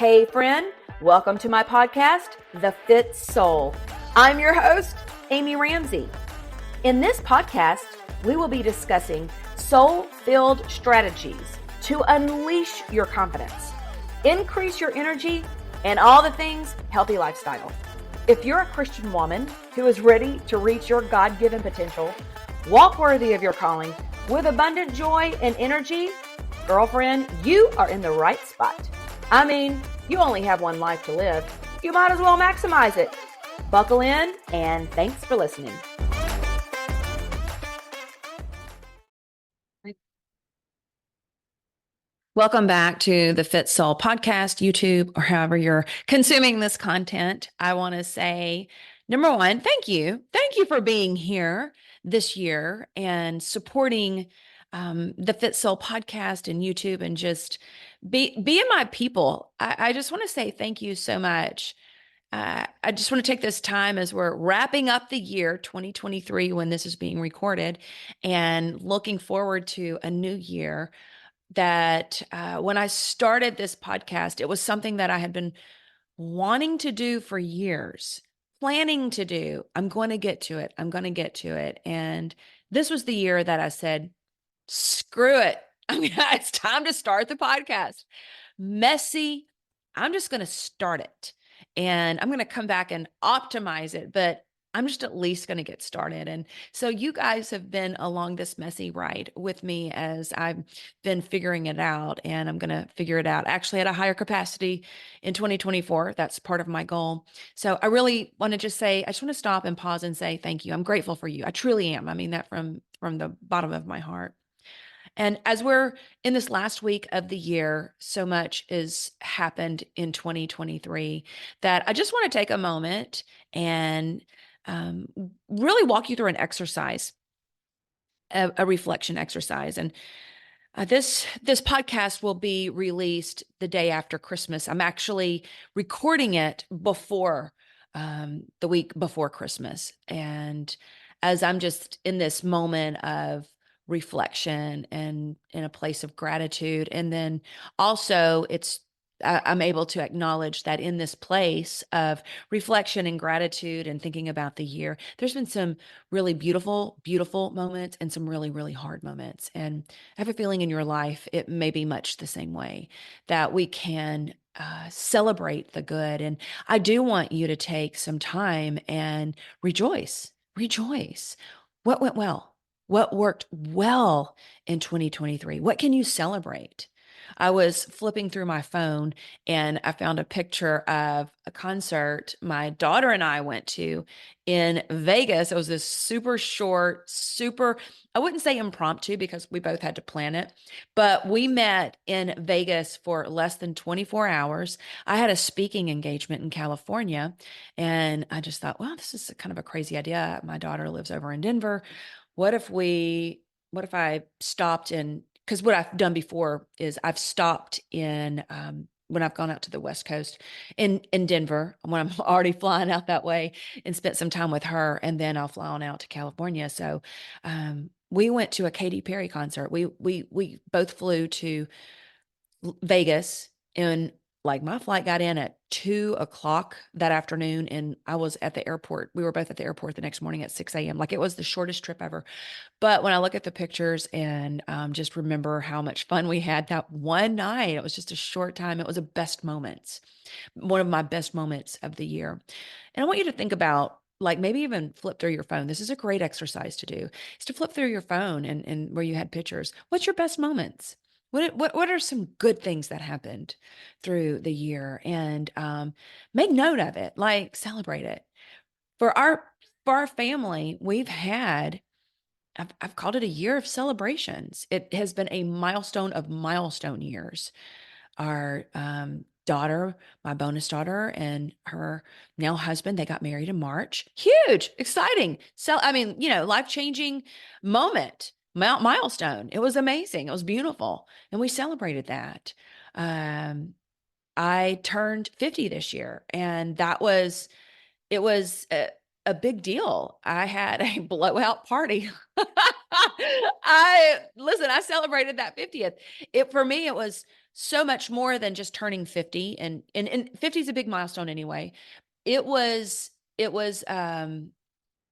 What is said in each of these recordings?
Hey friend, welcome to my podcast, The Fit Soul. I'm your host, Amy Ramsey. In this podcast, we will be discussing soul-filled strategies to unleash your confidence, increase your energy, and all the things healthy lifestyle. If you're a Christian woman who is ready to reach your God-given potential, walk worthy of your calling with abundant joy and energy, girlfriend, you are in the right spot. I mean, you only have one life to live. You might as well maximize it. Buckle in, and thanks for listening. Welcome back to the Fit Soul podcast, YouTube, or however you're consuming this content. I want to say, number one, thank you. Thank you for being here this year and supporting the Fit Soul podcast and YouTube, and just being my people. I just want to say thank you so much. I just want to take this time as we're wrapping up the year 2023 when this is being recorded, and looking forward to a new year. That when I started this podcast, it was something that I had been wanting to do for years, planning to do. I'm going to get to it. I'm going to get to it. And this was the year that I said, screw it. I mean, it's time to start the podcast. Messy. I'm just going to start it, and I'm going to come back and optimize it, but I'm just at least going to get started. And so you guys have been along this messy ride with me as I've been figuring it out, and I'm going to figure it out actually at a higher capacity in 2024. That's part of my goal. So I really want to just say, I just want to stop and pause and say thank you. I'm grateful for you. I truly am. I mean that from the bottom of my heart. And as we're in this last week of the year, so much has happened in 2023 that I just want to take a moment and really walk you through an exercise, a reflection exercise. And this podcast will be released the day after Christmas. I'm actually recording it before the week before Christmas. And as I'm just in this moment of reflection and in a place of gratitude, and then also I'm able to acknowledge that in this place of reflection and gratitude and thinking about the year, there's been some really beautiful, beautiful moments and some really, really hard moments. And I have a feeling in your life, it may be much the same way, that we can celebrate the good. And I do want you to take some time and rejoice. What went well? What worked well in 2023? What can you celebrate? I was flipping through my phone and I found a picture of a concert my daughter and I went to in Vegas. It was this super short, I wouldn't say impromptu because we both had to plan it, but we met in Vegas for less than 24 hours. I had a speaking engagement in California, and I just thought, well, this is kind of a crazy idea. My daughter lives over in Denver. What if I stopped in, because what I've done before is I've stopped in, when I've gone out to the West Coast in Denver, when I'm already flying out that way, and spent some time with her, and then I'll fly on out to California. So we went to a Katy Perry concert. We both flew to Vegas, and like my flight got in at 2:00 that afternoon, and I was at the airport. We were both at the airport the next morning at 6 a.m. Like, it was the shortest trip ever. But when I look at the pictures and just remember how much fun we had that one night, it was just a short time. It was the best moments, one of my best moments of the year. And I want you to think about, like, maybe even flip through your phone. This is a great exercise to do, is to flip through your phone and where you had pictures. What's your best moments? What are some good things that happened through the year? And make note of it, like celebrate it. For our family, I've called it a year of celebrations. It has been a milestone of milestone years. Our daughter, my bonus daughter, and her now husband, they got married in March. Huge, exciting. So, I mean, life-changing moment, milestone. It was amazing. It was beautiful. And we celebrated that. I turned 50 this year, and it was a big deal. I had a blowout party. I celebrated that 50th. For me, it was so much more than just turning 50, and 50 is a big milestone anyway. It was it was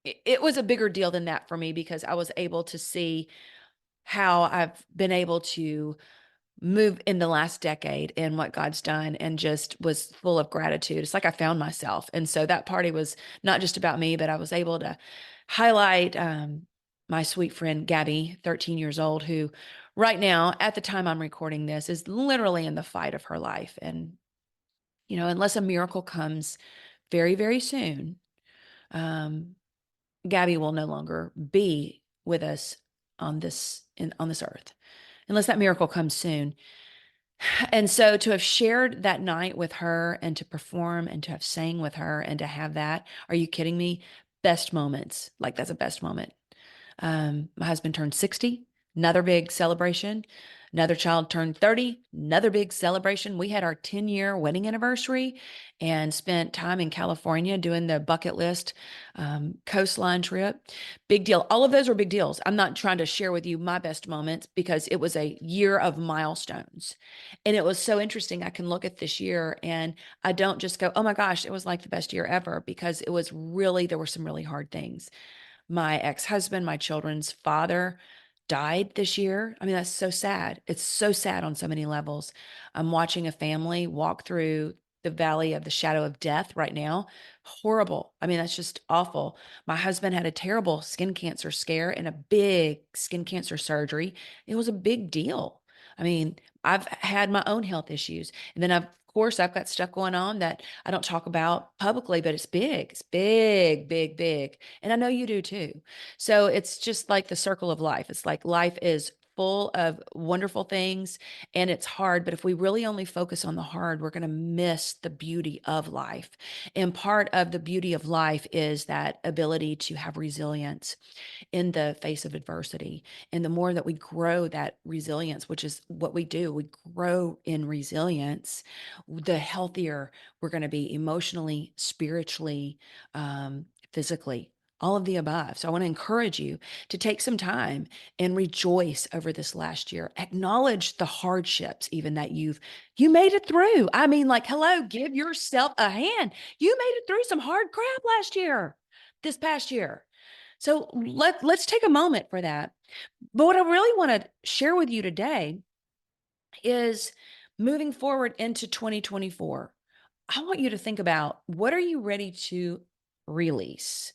it was a bigger deal than that for me because I was able to see how I've been able to move in the last decade and what God's done, and just was full of gratitude. It's like I found myself. And so that party was not just about me, but I was able to highlight my sweet friend Gabby, 13 years old, who right now, at the time I'm recording this, is literally in the fight of her life. And, unless a miracle comes very, very soon, um, Gabby will no longer be with us on this earth, unless that miracle comes soon. And so to have shared that night with her and to perform and to have sang with her and to have that, are you kidding me? Best moments. Like, that's a best moment. My husband turned 60, another big celebration. Another child turned 30, another big celebration. We had our 10-year wedding anniversary and spent time in California doing the bucket list coastline trip. Big deal. All of those were big deals. I'm not trying to share with you my best moments because it was a year of milestones. And it was so interesting. I can look at this year and I don't just go, oh my gosh, it was like the best year ever, because it was really, there were some really hard things. My ex-husband, my children's father, died this year. I mean, that's so sad. It's so sad on so many levels. I'm watching a family walk through the valley of the shadow of death right now. Horrible. I mean, that's just awful. My husband had a terrible skin cancer scare and a big skin cancer surgery. It was a big deal. I mean, I've had my own health issues. And then, of course, I've got stuff going on that I don't talk about publicly, but it's big. It's big, big, big. And I know you do too. So it's just like the circle of life. It's like life is full of wonderful things and it's hard. But if we really only focus on the hard, we're going to miss the beauty of life. And part of the beauty of life is that ability to have resilience in the face of adversity. And the more that we grow that resilience, which is what we do, we grow in resilience, the healthier we're going to be emotionally, spiritually, physically, all of the above. So I want to encourage you to take some time and rejoice over this last year. Acknowledge the hardships, even that you made it through. I mean, like, hello, give yourself a hand. You made it through some hard crap last year, this past year. So let's take a moment for that. But what I really want to share with you today is moving forward into 2024. I want you to think about, what are you ready to release?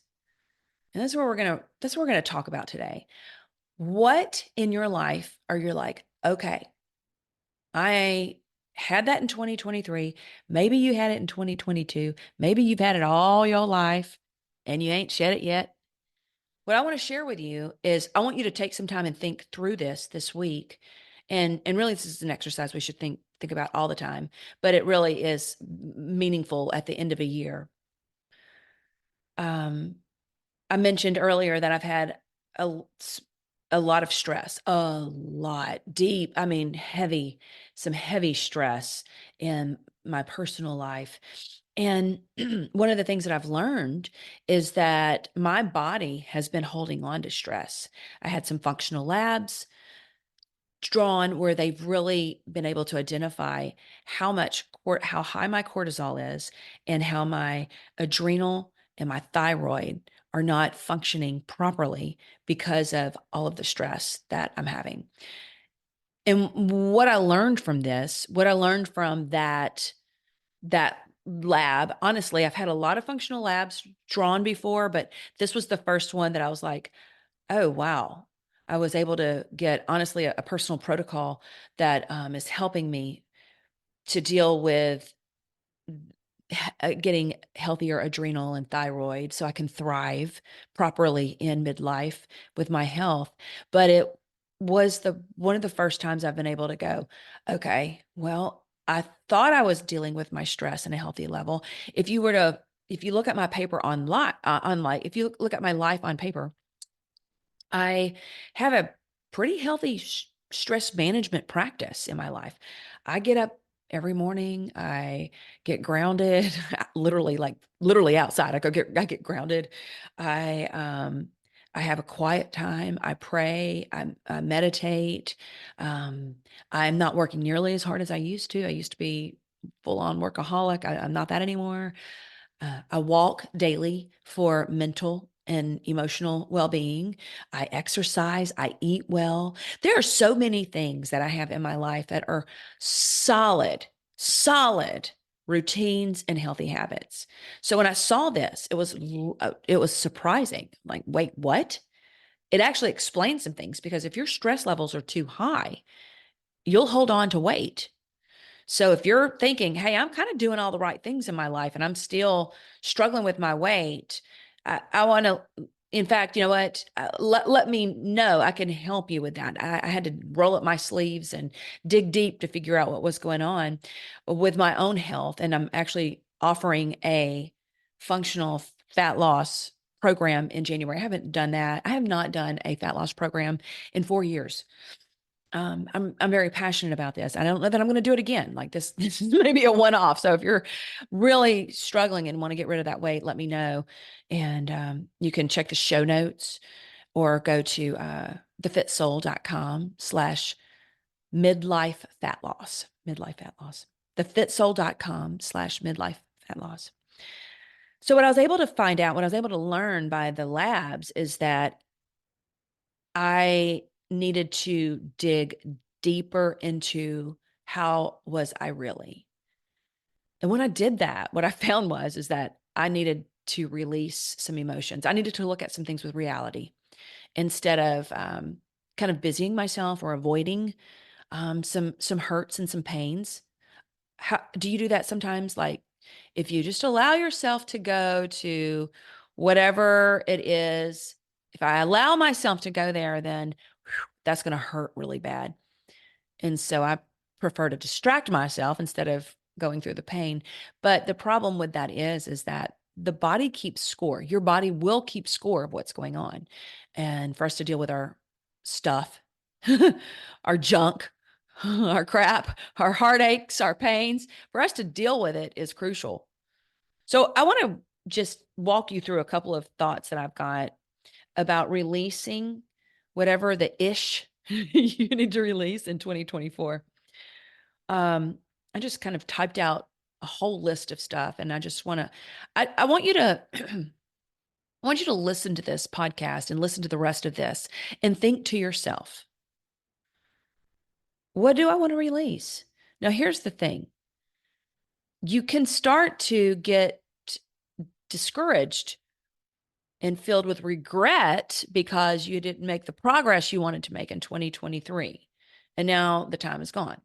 And that's what we're going to talk about today. What in your life are you like, okay, I had that in 2023. Maybe you had it in 2022. Maybe you've had it all your life and you ain't shed it yet. What I want to share with you is, I want you to take some time and think through this week. And really, this is an exercise we should think about all the time, but it really is meaningful at the end of a year. Um, I mentioned earlier that I've had a, a lot of stress, a lot, deep, I mean, some heavy stress in my personal life. And one of the things that I've learned is that my body has been holding on to stress. I had some functional labs drawn where they've really been able to identify how high my cortisol is and how my adrenal and my thyroid are not functioning properly because of all of the stress that I'm having. And what I learned from this, what I learned from that lab, honestly, I've had a lot of functional labs drawn before, but this was the first one that I was like, oh, wow. I was able to get, honestly, a personal protocol that is helping me to deal with getting healthier adrenal and thyroid so I can thrive properly in midlife with my health. But it was the one of the first times I've been able to go, okay, well, I thought I was dealing with my stress in a healthy level. If you look at my paper if you look at my life on paper, I have a pretty healthy stress management practice in my life. I get up every morning. I get grounded, literally outside. I get grounded. I I have a quiet time. I pray. I meditate. Um, I'm not working nearly as hard as I used to. I used to be full on workaholic. I'm not that anymore. I walk daily for mental and emotional well being. I exercise. I eat well. There are so many things that I have in my life that are solid, solid routines and healthy habits. So when I saw this, it was surprising. Like, wait, what? It actually explains some things because if your stress levels are too high, you'll hold on to weight. So if you're thinking, hey, I'm kind of doing all the right things in my life and I'm still struggling with my weight, I want to, in fact, you know what? Let me know. I can help you with that. I had to roll up my sleeves and dig deep to figure out what was going on with my own health. And I'm actually offering a functional fat loss program in January. I haven't done that. I have not done a fat loss program in 4 years. I'm very passionate about this. I don't know that I'm going to do it again. Like this, this is maybe a one-off. So if you're really struggling and want to get rid of that weight, let me know. And you can check the show notes or go to thefitsoul.com/midlife fat loss. Midlife fat loss. Thefitsoul.com/midlife fat loss. So what I was able to find out, what I was able to learn by the labs is that I needed to dig deeper into how was I really. And when I did that, what I found was is that I needed to release some emotions. I needed to look at some things with reality instead of kind of busying myself or avoiding some hurts and some pains. How do you do that sometimes? Like if you just allow yourself to go to whatever it is, if I allow myself to go there, then that's going to hurt really bad. And so I prefer to distract myself instead of going through the pain. But the problem with that is that the body keeps score. Your body will keep score of what's going on. And for us to deal with our stuff, our junk, our crap, our heartaches, our pains, for us to deal with it is crucial. So I want to just walk you through a couple of thoughts that I've got about releasing whatever the ish you need to release in 2024. Um, I just kind of typed out a whole list of stuff, and I just want to, I want you to, I want you to listen to this podcast and listen to the rest of this and think to yourself, what do I want to release? Now, here's the thing. You can start to get discouraged and filled with regret because you didn't make the progress you wanted to make in 2023. And now the time is gone.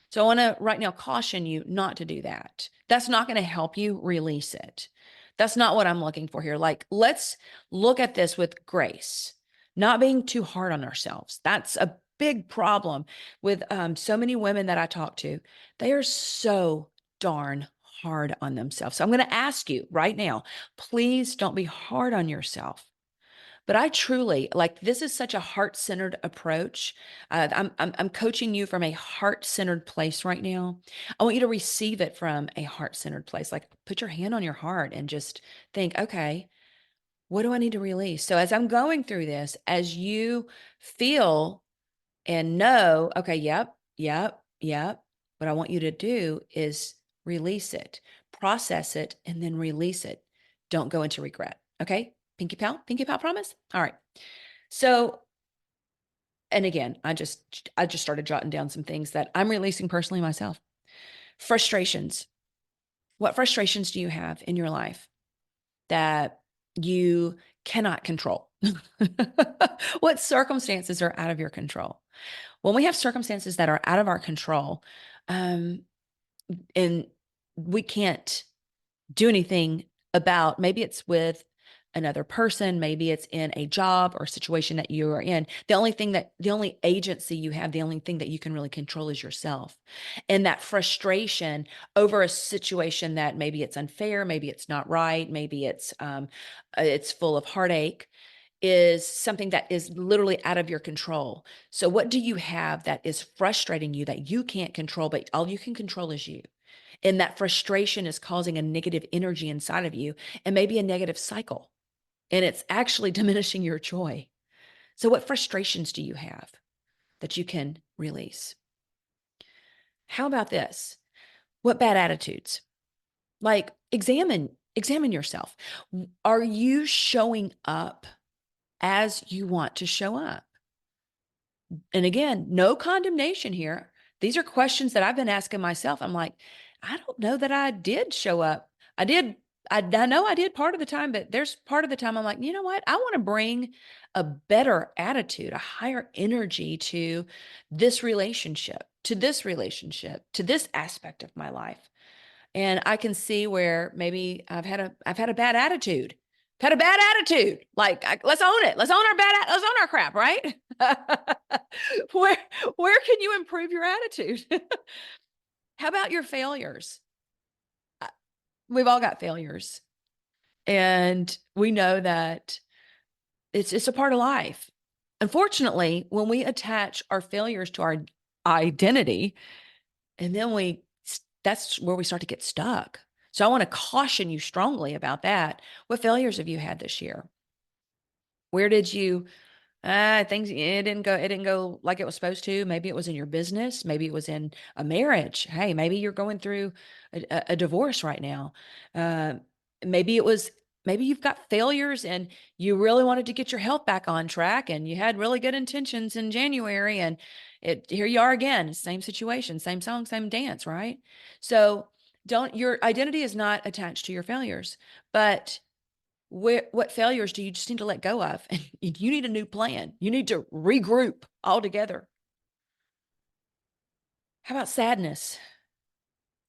So I want to right now caution you not to do that. That's not going to help you release it. That's not what I'm looking for here. Like, let's look at this with grace, not being too hard on ourselves. That's a big problem with so many women that I talk to. They are so darn hard on themselves. So I'm going to ask you right now, please don't be hard on yourself. But I truly like this is such a heart-centered approach. I'm coaching you from a heart-centered place right now. I want you to receive it from a heart-centered place. Like put your hand on your heart and just think, okay, what do I need to release? So as I'm going through this, as you feel and know, okay, yep, yep, yep. What I want you to do is release it, process it, and then release it. Don't go into regret. Okay. Pinky pal promise. All right. So, and again, I just started jotting down some things that I'm releasing personally myself. Frustrations. What frustrations do you have in your life that you cannot control? What circumstances are out of your control? When we have circumstances that are out of our control, um, and we can't do anything about, maybe it's with another person, maybe it's in a job or situation that you are in. The only agency you have, the only thing that you can really control is yourself. And that frustration over a situation that maybe it's unfair, maybe it's not right, maybe it's full of heartache is something that is literally out of your control. So what do you have that is frustrating you that you can't control, but all you can control is you? And that frustration is causing a negative energy inside of you and maybe a negative cycle. and it's actually diminishing your joy. So, what frustrations do you have that you can release? How about this? What bad attitudes? Like examine yourself. Are you showing up as you want to show up? And again, no condemnation here. These are questions that I've been asking myself. I'm like, I don't know that I did show up. I did. I know I did part of the time, but there's part of the time I'm like, you know what? I want to bring a better attitude, a higher energy to this relationship, to this relationship, to this aspect of my life. And I can see where maybe I've had a bad attitude. Had a bad attitude. Like, let's own it. Let's own our let's own our crap, right? where where can you improve your attitude? How about your failures? Uh, We've all got failures. And we know that it's a part of life. Unfortunately, when we attach our failures to our identity, and then that's where we start to get stuck. So I want to caution you strongly about that. What failures have you had this year? Where did you things it didn't go like it was supposed to? Maybe it was in your business, maybe it was in a marriage. Hey, maybe you're going through a divorce right now. Uh, maybe it was maybe you've got failures and you really wanted to get your health back on track and you had really good intentions in January and it here you are again, same situation, same song, same dance, right? So don't your identity is not attached to your failures, but what failures do you just need to let go of? And you need a new plan. You need to regroup all together. How about sadness?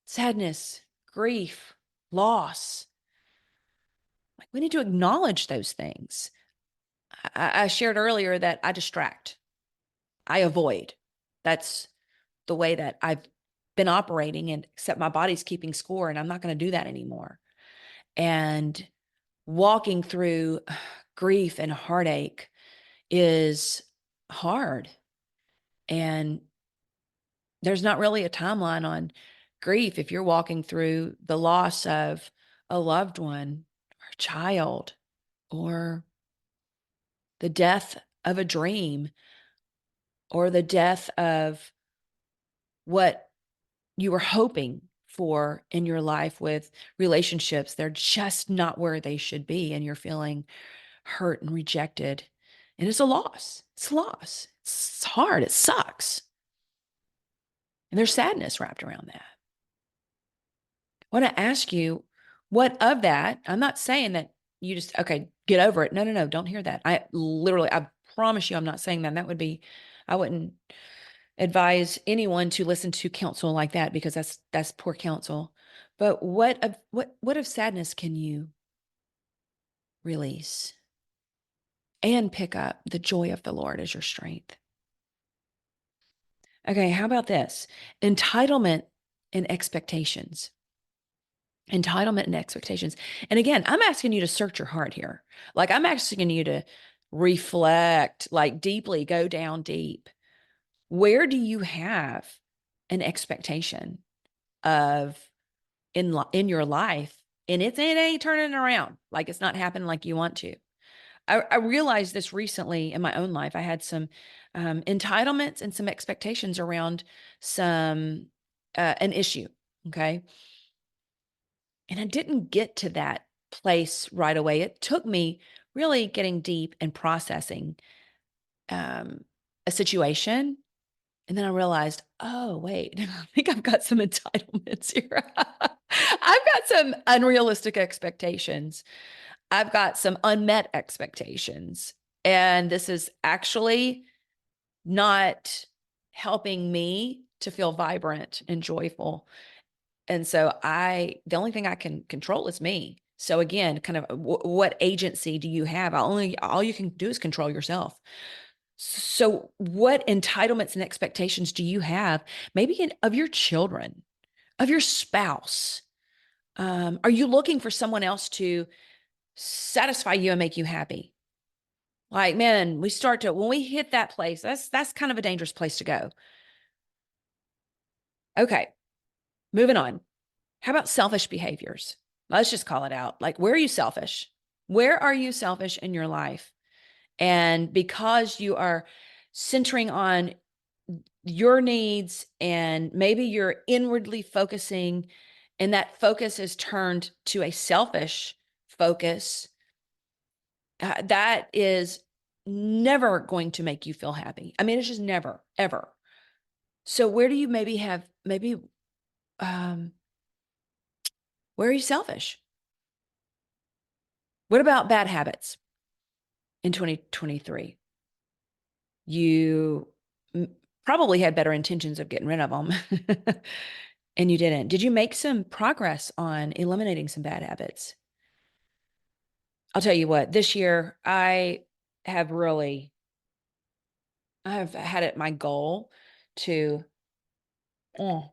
Sadness, grief, loss. Like we need to acknowledge those things. I shared earlier that I distract, I avoid. That's the way that I've been operating, and except my body's keeping score, and I'm not going to do that anymore. And walking through grief and heartache is hard. And there's not really a timeline on grief if you're walking through the loss of a loved one or a child or the death of a dream or the death of what you were hoping for in your life with relationships. They're just not where they should be. And you're feeling hurt and rejected. And it's a loss. It's a loss. It's hard. It sucks. And there's sadness wrapped around that. I want to ask you, what of that? I'm not saying that you just, okay, get over it. No, no, no, don't hear that. I promise you, I'm not saying that. I wouldn't advise anyone to listen to counsel like that because that's poor counsel. But what of sadness can you release and pick up the joy of the Lord as your strength? Okay, how about this? Entitlement and expectations. Entitlement and expectations. And again, I'm asking you to search your heart here. Like I'm asking you to reflect, like deeply, go down deep. Where do you have an expectation of in your life? And it ain't turning around. Like it's not happening like you want to. I realized this recently in my own life. I had some entitlements and some expectations around an issue. Okay. And I didn't get to that place right away. It took me really getting deep and processing um, a situation. And then I realized, oh, wait, I think I've got some entitlements here. I've got some unrealistic expectations. I've got some unmet expectations. And this is actually not helping me to feel vibrant and joyful. And so the only thing I can control is me. So again, kind of what agency do you have? All you can do is control yourself. So what entitlements and expectations do you have? Maybe of your children, of your spouse? Are you looking for someone else to satisfy you and make you happy? Like, man, when we hit that place, that's kind of a dangerous place to go. Okay, moving on. How about selfish behaviors? Let's just call it out. Like, where are you selfish? Where are you selfish in your life? And because you are centering on your needs and maybe you're inwardly focusing, and that focus is turned to a selfish focus, that is never going to make you feel happy. I mean, it's just never, ever. So where do you maybe um where are you selfish? What about bad habits in 2023? You probably had better intentions of getting rid of them and you didn't. Did you make some progress on eliminating some bad habits? I'll tell you what, this year have really, I've had it my goal to, oh,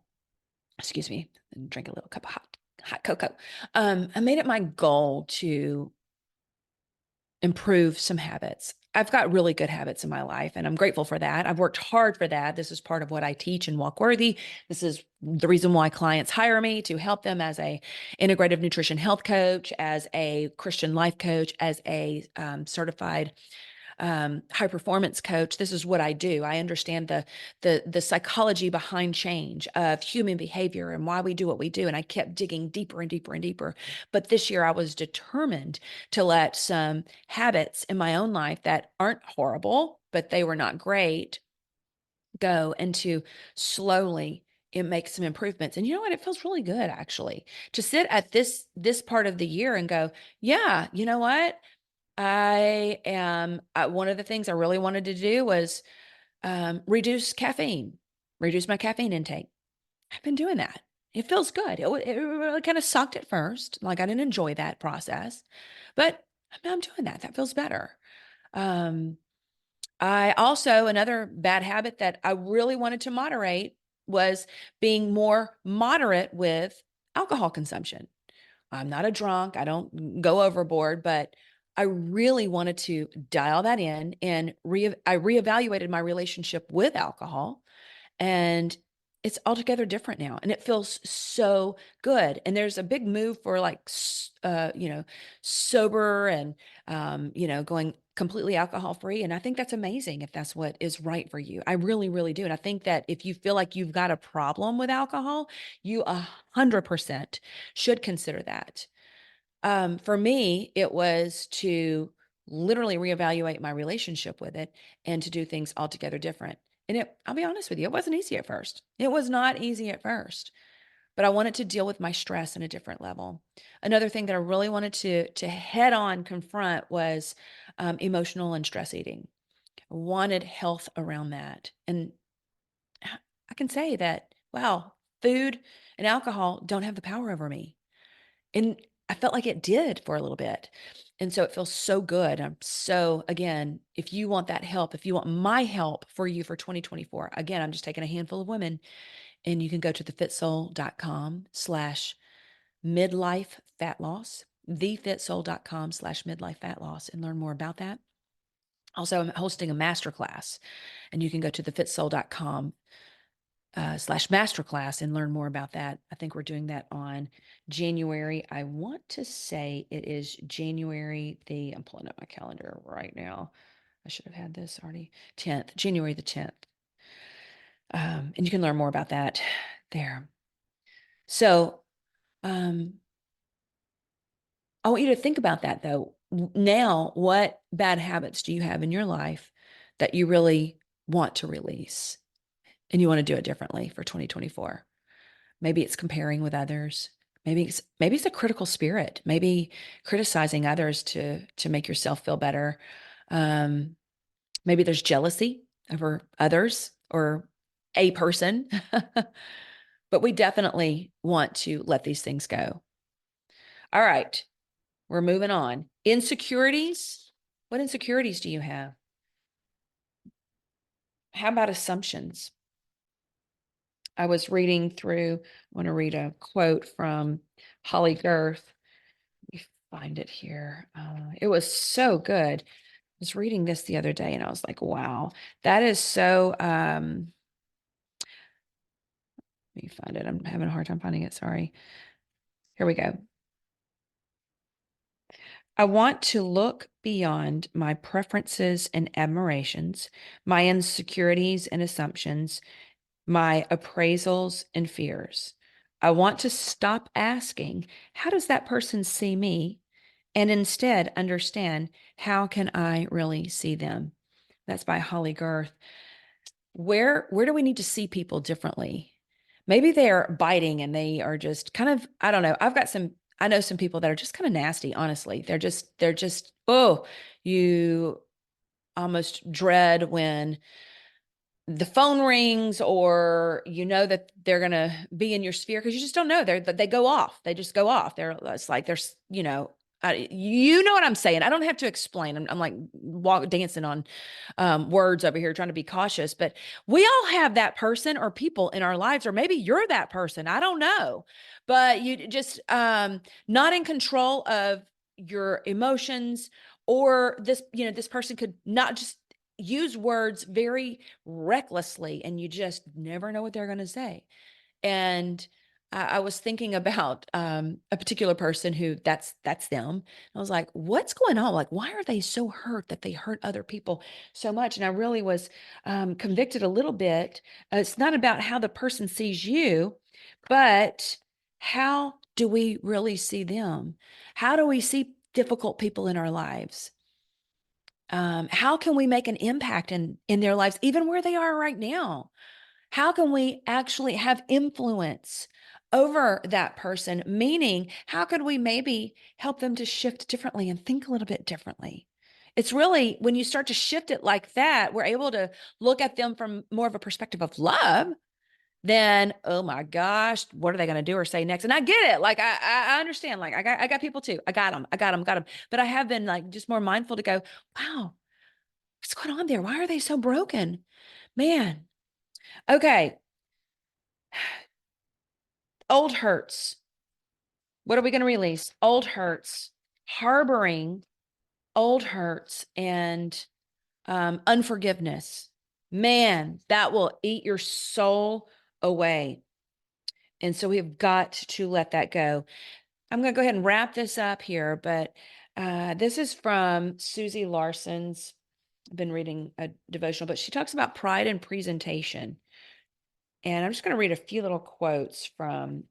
excuse me, and drink a little cup of hot cocoa. I made it my goal to improve some habits. I've got really good habits in my life, and I'm grateful for that. I've worked hard for that. This is part of what I teach in Walk Worthy. This is the reason why clients hire me, to help them as a integrative nutrition health coach, as a Christian life coach, as a certified high performance coach. This is what I do. I understand the psychology behind change of human behavior and why we do what we do. And I kept digging deeper and deeper and deeper. But this year I was determined to let some habits in my own life that aren't horrible, but they were not great, go, and to slowly make some improvements. And you know what? It feels really good actually to sit at this part of the year and go, yeah, you know what? One of the things I really wanted to do was reduce caffeine, reduce my caffeine intake. I've been doing that. It feels good. It really kind of sucked at first. Like I didn't enjoy that process, but I'm doing that. That feels better. Um, I also, another bad habit that I really wanted to moderate was being more moderate with alcohol consumption. I'm not a drunk. I don't go overboard, but I really wanted to dial that in, and I reevaluated my relationship with alcohol, and it's altogether different now, and it feels so good. And there's a big move for like sober and going completely alcohol free, and I think that's amazing if that's what is right for you. I really, really do. And I think that if you feel like you've got a problem with alcohol, you 100% should consider that. For me, it was to literally reevaluate my relationship with it and to do things altogether different. And I'll be honest with you, it wasn't easy at first. It was not easy at first, but I wanted to deal with my stress in a different level. Another thing that I really wanted to head on confront was emotional and stress eating. I wanted health around that. And I can say that, wow, food and alcohol don't have the power over me. And I felt like it did for a little bit. And so it feels so good. Again, if you want that help, if you want my help for you for 2024, again, I'm just taking a handful of women, and you can go to thefitsoul.com/midlife fat loss, thefitsoul.com/midlife fat loss, and learn more about that. Also, I'm hosting a masterclass, and you can go to thefitsoul.com /masterclass and learn more about that. I think we're doing that on January. I want to say it is I'm pulling up my calendar right now. I should have had this already. January the 10th. And you can learn more about that there. So I want you to think about that though. Now, what bad habits do you have in your life that you really want to release and you want to do it differently for 2024? Maybe it's comparing with others. Maybe it's a critical spirit. Maybe criticizing others to make yourself feel better. Um, Maybe there's jealousy over others or a person. But we definitely want to let these things go. All right, we're moving on. Insecurities. What insecurities do you have? How about assumptions? I was reading through, I want to read a quote from Holly Girth. Let me find it here. It was so good. I was reading this the other day and I was like, wow, that is so, let me find it. I'm having a hard time finding it. Sorry. Here we go. I want to look beyond my preferences and admirations, my insecurities and assumptions, my appraisals and fears. I want to stop asking, how does that person see me? And instead understand, how can I really see them? That's by Holly Girth. Where do we need to see people differently? Maybe they're biting and they are just kind of, I don't know. I know some people that are just kind of nasty, honestly. They're just, oh, you almost dread when the phone rings, or you know that they're going to be in your sphere because you just don't know. They go off. They just go off. It's like there's, you know what I'm saying. I don't have to explain. I'm like dancing on words over here, trying to be cautious. But we all have that person or people in our lives, or maybe you're that person. I don't know, but you just not in control of your emotions, or this person could not just use words very recklessly, and you just never know what they're going to say. And I was thinking about a particular person who that's them. I was like, what's going on? Like, why are they so hurt that they hurt other people so much? And I really was convicted a little bit. It's not about how the person sees you, but how do we really see them? How do we see difficult people in our lives? How can we make an impact in their lives, even where they are right now? How can we actually have influence over that person? Meaning, how could we maybe help them to shift differently and think a little bit differently? It's really when you start to shift it like that, we're able to look at them from more of a perspective of love. Then, oh my gosh, what are they going to do or say next? And I get it. Like I understand. Like I got people too. I got them. I got them. Got them. But I have been like just more mindful to go, wow, what's going on there? Why are they so broken? Man. Okay. Old hurts. What are we going to release? Old hurts, harboring old hurts, and unforgiveness. Man, that will eat your soul away. And so we've got to let that go. I'm going to go ahead and wrap this up here, but this is from Susie Larson's. I've been reading a devotional, but she talks about pride and presentation. And I'm just going to read a few little quotes from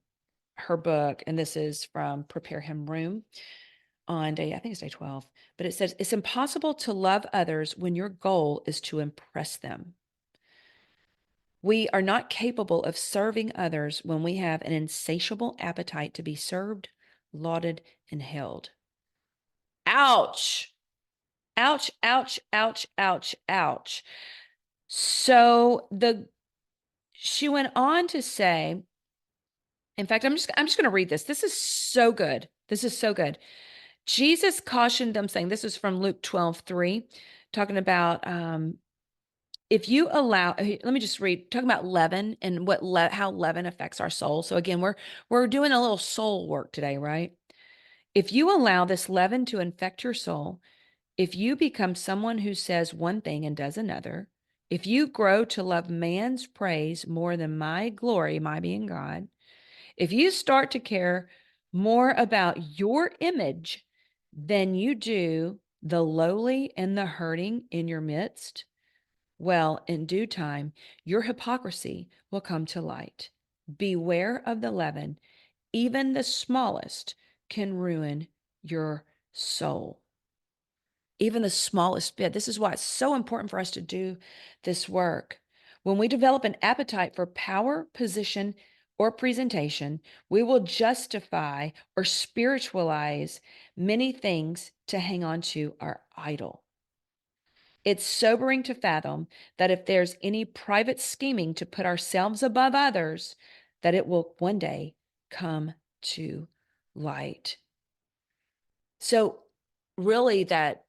her book. And this is from Prepare Him Room on day, I think it's day 12. But it says, it's impossible to love others when your goal is to impress them. We are not capable of serving others when we have an insatiable appetite to be served, lauded, and held. Ouch. Ouch, ouch, ouch, ouch, ouch. So she went on to say, in fact, I'm just going to read this. This is so good. This is so good. Jesus cautioned them, saying, this is from Luke 12:3, talking about if you allow, let me just read, talking about leaven and how leaven affects our soul. So again, we're doing a little soul work today, right? If you allow this leaven to infect your soul, if you become someone who says one thing and does another, if you grow to love man's praise more than my glory, my being God, if you start to care more about your image than you do the lowly and the hurting in your midst, well, in due time, your hypocrisy will come to light. Beware of the leaven. Even the smallest can ruin your soul. Even the smallest bit. This is why it's so important for us to do this work. When we develop an appetite for power, position, or presentation, we will justify or spiritualize many things to hang on to our idol. It's sobering to fathom that if there's any private scheming to put ourselves above others, that it will one day come to light. So really that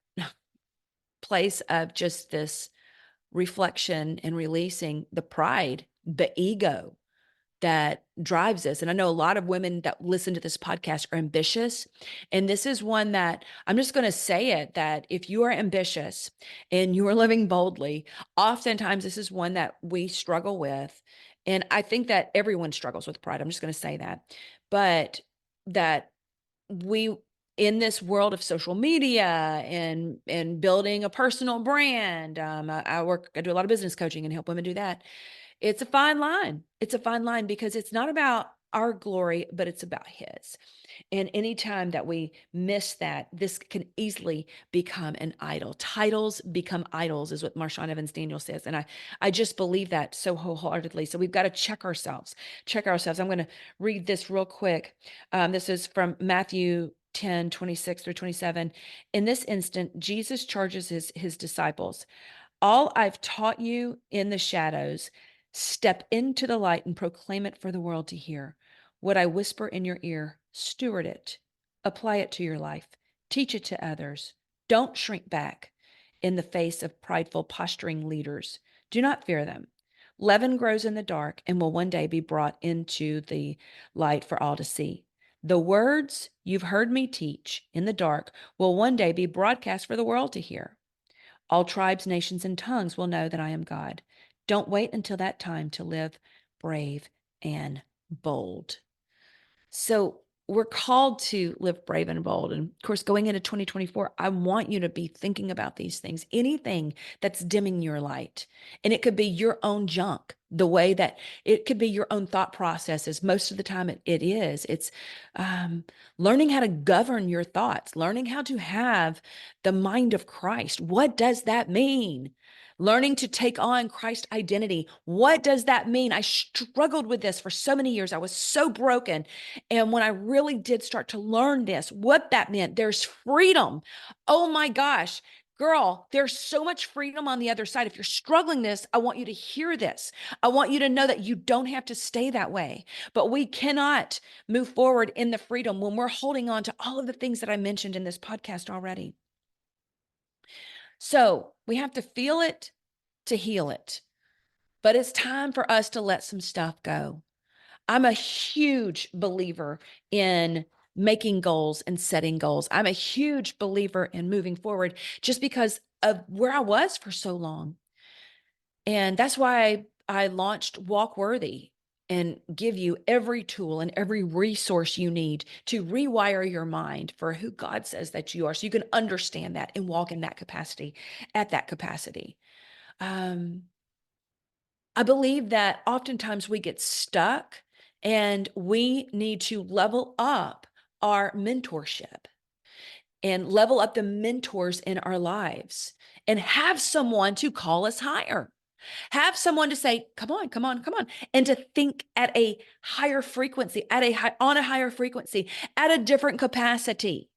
place of just this reflection and releasing the pride, the ego that drives us. And I know a lot of women that listen to this podcast are ambitious. And this is one that I'm just going to say it, that if you are ambitious and you are living boldly, oftentimes this is one that we struggle with. And I think that everyone struggles with pride. I'm just going to say that. But that we in this world of social media and building a personal brand. I do a lot of business coaching and help women do that. It's a fine line. It's a fine line because it's not about our glory, but it's about his. And anytime that we miss that, this can easily become an idol. Titles become idols, is what Marshawn Evans Daniel says. And I just believe that so wholeheartedly. So we've got to check ourselves. Check ourselves. I'm going to read this real quick. This is from Matthew 10:26 through 27. In this instant, Jesus charges his disciples. All I've taught you in the shadows, step into the light and proclaim it for the world to hear. What I whisper in your ear, steward it, apply it to your life, teach it to others. Don't shrink back in the face of prideful, posturing leaders. Do not fear them. Leaven grows in the dark and will one day be brought into the light for all to see. The words you've heard me teach in the dark will one day be broadcast for the world to hear. All tribes, nations, and tongues will know that I am God. Don't wait until that time to live brave and bold. So we're called to live brave and bold. And of course, going into 2024, I want you to be thinking about these things, anything that's dimming your light. And it could be your own junk, the way that it could be your own thought processes. Most of the time, it is. It's learning how to govern your thoughts, learning how to have the mind of Christ. What does that mean? Learning to take on Christ identity. What does that mean? I struggled with this for so many years. I was so broken. And when I really did start to learn this, what that meant, there's freedom. Oh my gosh, girl, there's so much freedom on the other side. If you're struggling this, I want you to hear this. I want you to know that you don't have to stay that way, but we cannot move forward in the freedom when we're holding on to all of the things that I mentioned in this podcast already. So we have to feel it to heal it, but it's time for us to let some stuff go. I'm a huge believer in making goals and setting goals. I'm a huge believer in moving forward just because of where I was for so long. And that's why I launched Walk Worthy and give you every tool and every resource you need to rewire your mind for who God says that you are, so you can understand that and walk in that capacity, at that capacity. I believe that oftentimes we get stuck and we need to level up our mentorship and level up the mentors in our lives and have someone to call us higher. Have someone to say, come on, come on, come on, and to think at a higher frequency, on a higher frequency, at a different capacity.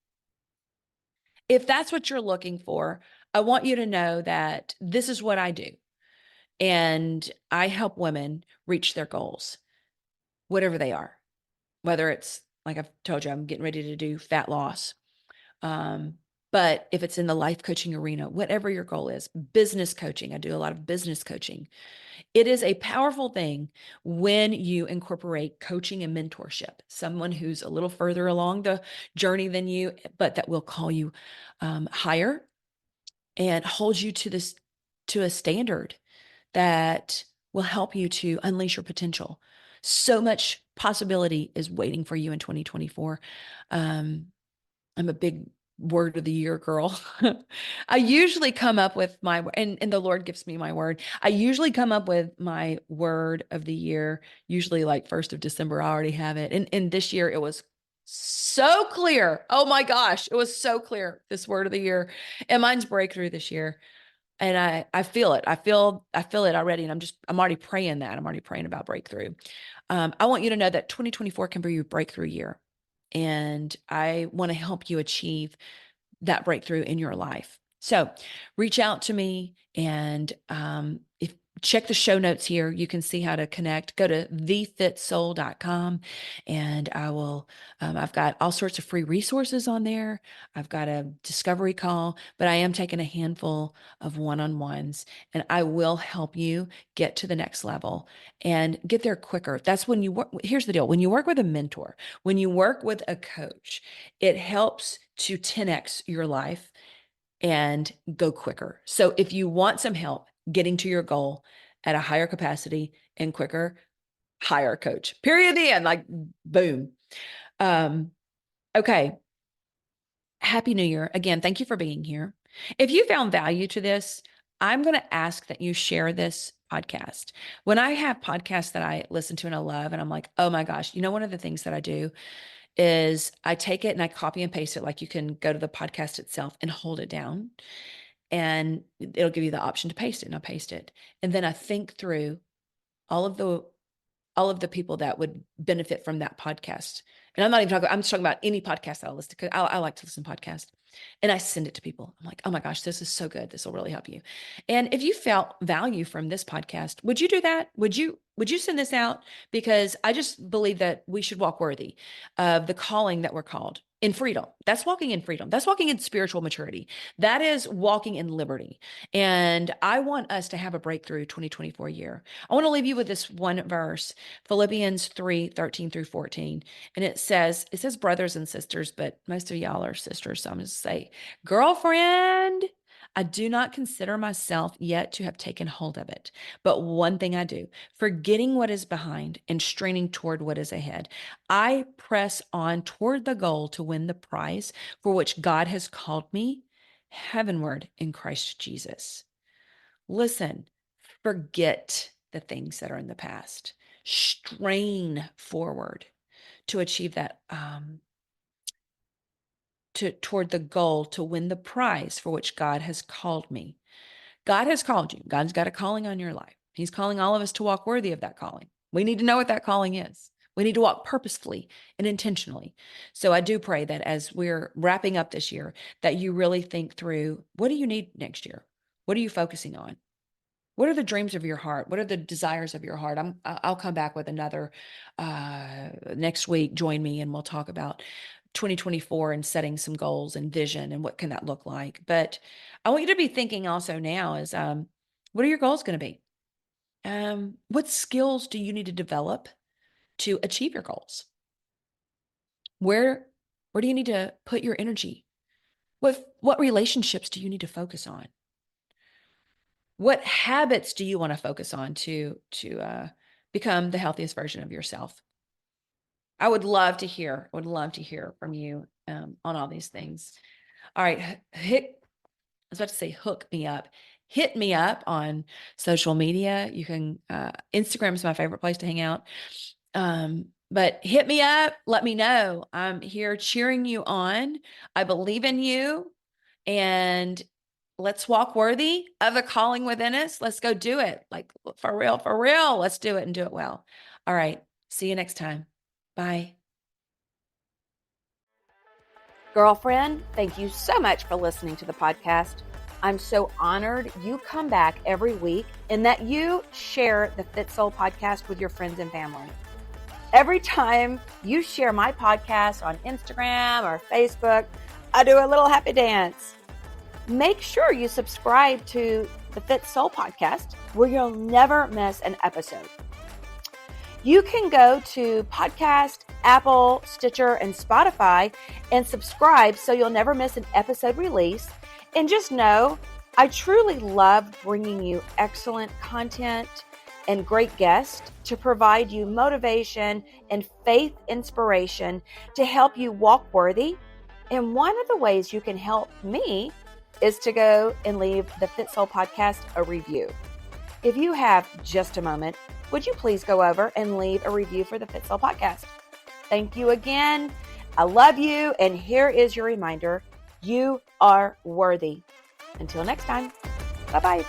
If that's what you're looking for, I want you to know that this is what I do. And I help women reach their goals, whatever they are, whether it's like I've told you, I'm getting ready to do fat loss. But if it's in the life coaching arena, whatever your goal is, business coaching, I do a lot of business coaching. It is a powerful thing when you incorporate coaching and mentorship, someone who's a little further along the journey than you, but that will call you higher and hold you to a standard that will help you to unleash your potential. So much possibility is waiting for you in 2024. I'm a big word of the year girl. I usually come up with and the Lord gives me my word. I usually come up with my word of the year, usually like 1st of December. I already have it. And this year it was so clear. Oh my gosh, it was so clear, this word of the year. And mine's breakthrough this year. And I feel it. I feel it already. And I'm already praying that. I'm already praying about breakthrough. I want you to know that 2024 can be your breakthrough year. And I want to help you achieve that breakthrough in your life. So reach out to me, and if check the show notes here, you can see how to connect. Go to thefitsoul.com, and I've got all sorts of free resources on there. I've got a discovery call, but I am taking a handful of one-on-ones, and I will help you get to the next level and get there quicker. That's when you work. Here's the deal. When you work with a mentor, when you work with a coach, it helps to 10x your life and go quicker. So if you want some help getting to your goal at a higher capacity and quicker, hire a coach. Period. The end. Like boom. Okay. Happy New Year. Again, thank you for being here. If you found value to this, I'm going to ask that you share this podcast. When I have podcasts that I listen to and I love, and I'm like, oh my gosh, one of the things that I do is I take it and I copy and paste it. Like, you can go to the podcast itself and hold it down, and it'll give you the option to paste it, and I'll paste it. And then I think through all of the all of the people that would benefit from that podcast. And I'm just talking about any podcast that I listen to, because I like to listen to podcasts. And I send it to people. I'm like, oh my gosh, this is so good. This will really help you. And if you felt value from this podcast, would you do that? Would you send this out? Because I just believe that we should walk worthy of the calling that we're called in freedom. That's walking in freedom. That's walking in spiritual maturity. That is walking in liberty. And I want us to have a breakthrough 2024 year. I want to leave you with this one verse, Philippians 3:13-14. And it says, brothers and sisters, but most of y'all are sisters. So I'm going to say, girlfriend, I do not consider myself yet to have taken hold of it. But one thing I do, forgetting what is behind and straining toward what is ahead, I press on toward the goal to win the prize for which God has called me heavenward in Christ Jesus. Listen, forget the things that are in the past. Strain forward to achieve that, toward the goal to win the prize for which God has called me. God has called you. God's got a calling on your life. He's calling all of us to walk worthy of that calling. We need to know what that calling is. We need to walk purposefully and intentionally. So I do pray that as we're wrapping up this year, that you really think through, what do you need next year? What are you focusing on? What are the dreams of your heart? What are the desires of your heart? I'll come back with another next week. Join me and we'll talk about 2024 and setting some goals and vision and what can that look like. But I want you to be thinking also now is, what are your goals going to be? What skills do you need to develop to achieve your goals? Where do you need to put your energy? What relationships do you need to focus on? What habits do you want to focus on to become the healthiest version of yourself? I would love to hear. From you on all these things. All right, I was about to say hook me up. Hit me up on social media. You can, Instagram is my favorite place to hang out. But hit me up. Let me know. I'm here cheering you on. I believe in you. And let's walk worthy of the calling within us. Let's go do it. Like, for real, for real. Let's do it and do it well. All right. See you next time. Bye. Girlfriend, thank you so much for listening to the podcast. I'm so honored you come back every week and that you share the Fit Soul podcast with your friends and family. Every time you share my podcast on Instagram or Facebook, I do a little happy dance. Make sure you subscribe to the Fit Soul podcast where you'll never miss an episode. You can go to Podcast, Apple, Stitcher, and Spotify and subscribe so you'll never miss an episode release. And just know, I truly love bringing you excellent content and great guests to provide you motivation and faith inspiration to help you walk worthy. And one of the ways you can help me is to go and leave the Fit Soul podcast a review. If you have just a moment, would you please go over and leave a review for the Fit Soul podcast? Thank you again. I love you. And here is your reminder. You are worthy. Until next time. Bye-bye.